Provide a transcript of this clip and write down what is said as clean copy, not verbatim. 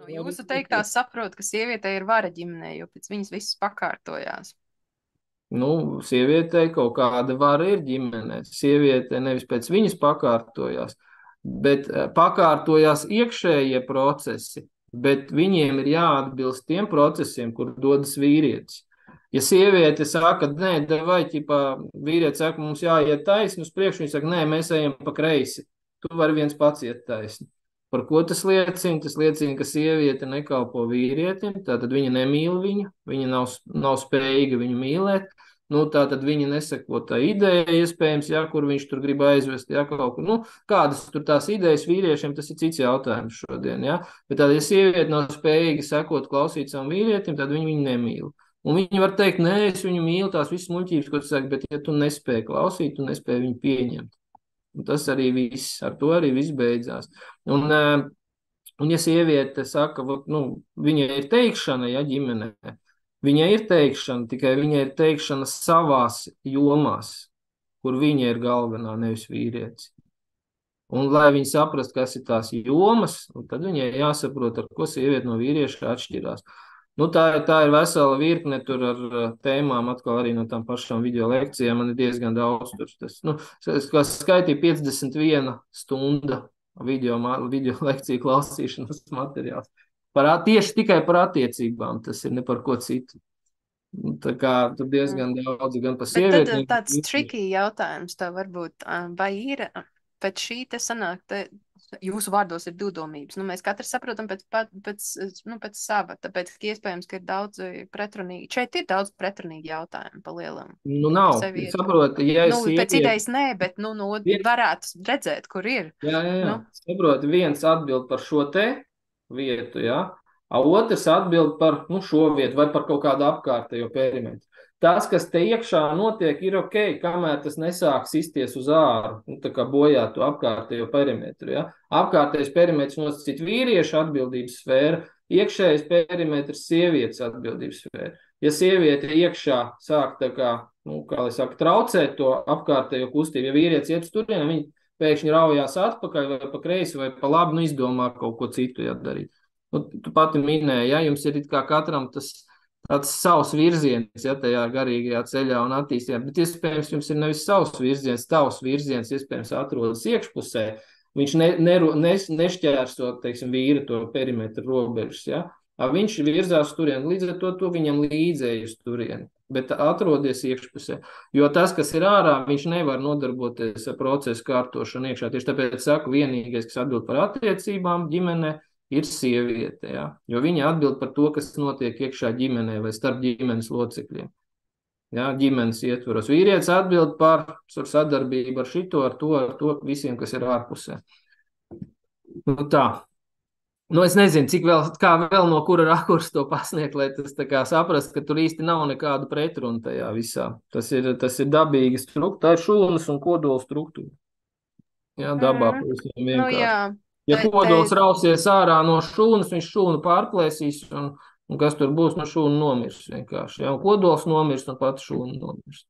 No jūsu teiktā saprot, ka sievietei ir vara ģimenē, jo pēc viņas viss pakārtojās. Nu, sievietei kaut kāda vara ir ģimenē. Sieviete nevis pēc viņas pakārtojās, bet pakārtojās iekšējie procesi, bet viņiem ir jāatbilst tiem procesiem, kur dodas vīrietis. Ja sieviete saka, nē, vai ķipā vīrietis saka, mums jāiet taisni uz priekšu, viņa saka, nē, mēs ejam pa kreisi. Tu vari viens pats iet taisni. Par ko tas liecina? Tas liecina, ka sieviete nekalpo vīrietim, tātad viņa nemīl viņu, viņa nav spējīga viņu mīlēt. Nu, tā tad viņa neseko tā ideja, iespējams, ja, kur viņš tur grib aizvest, ja, kaut kur. Nu, kādas tur tās idejas vīriešiem, tas ir cits jautājums šodien, ja. Bet tad, ja sieviete nav spējīga sekot, klausīt savam vīrietim, tad viņu nemīl. Un viņi var teikt, nē, es viņu mīlu, tās visas muļķības, ko tu saki, bet ja tu nespēji klausīt, tu nespēji viņu pieņemt. Un tas arī viss, ar to arī viss beidzās. Un ja sieviete saka, nu, viņai ir teikšana, ja, ģimenē, viņai ir teikšana, tikai viņai ir teikšana savās jomās, kur viņa ir galvenā, nevis vīrietis. Un lai viņi saprast, kas ir tās jomas, tad viņai jāsaprot, ar ko sieviete no vīrieša atšķirās. Nu, tā ir vesela virkne tur ar tēmām, atkal arī no tām pašām video lekcijām, man ir diezgan daudz tur. Tas, nu, es skaitīju 51 stunda video lekciju klausīšanas materiāls. Tieši tikai par attiecībām, tas ir ne par ko citu. Tā kā tur diezgan daudz, gan par sievietēm. Bet tad tāds tricky jautājums tev varbūt, vai ir pēc šī te sanāk, jūsu vārdos ir divdomības. Nu, mēs katrs saprotam pēc sava, tāpēc, ka iespējams, ka ir daudz pretrunīgi. Šeit ir daudz pretrunīgi jautājumu pa lielam. Nu, nav. Saproti, ja es pēc idejas nē, bet, varētu redzēt, kur ir. Jā. Nu. Saproti, viens atbild par šo te vietu, jā. Otrs atbild par šo vietu vai par kaut kādu apkārtējo perimetru. Tas, kas te iekšā notiek, ir ok, kamēr tas nesāks izties uz āru, tā kā bojāt to apkārtējo perimetru. Ja? Apkārtējais perimetrs nosacīt vīrieša atbildības sfēra, iekšējais perimetrs sievietes atbildības sfēra. Ja sieviete iekšā sāk tā kā, traucēt to apkārtējo kustību, ja vīrietis iet uz turieni, viņi pēkšņi raujās atpakaļ vai pa kreisi vai pa labi, izdomā kaut ko citu darīt. Tu pati minēji, ja jums ir it kā katram tāds savs virziens, ja tajā garīgajā ceļā un attīstījā, bet iespējams jums ir nevis savs virziens, tavs virziens iespējams atrodas iekšpusē, viņš nešķērso, teiksim, vīra to perimetru robežas, ja, viņš virzās turieni, līdz ar to viņam līdzēji uz turieni, bet atrodies iekšpusē, jo tas, kas ir ārā, viņš nevar nodarboties ar procesu kārtošanu iekšā, tieši tāpēc saku, vienīgais, kas atbild par attiecībām ģimenē, ir sieviete, ja? Jo viņa atbild par to, kas notiek iekšā ģimenē vai starp ģimenes locekļiem. Ja? Ģimenes ietvaros. Vīrietis atbild par sadarbību ar šito, ar to visiem, kas ir ārpusē. Nu tā. Nu es nezinu, kā vēl no kura rakursa to pasniegt, lai tas tā kā saprast, ka tur īsti nav nekāda pretruna tajā visā. Tas ir dabīga struktūra, tā ir šūnas un kodola struktūra. Ja? Dabā pavisam vienkārši. Nu jā. Ja kodols rausies ārā no šūnas, viņš šūnu pārplēsīs, un kas tur būs, no šūna nomirs vienkārši. Ja? Un kodols nomirs, un pat šūna nomirs.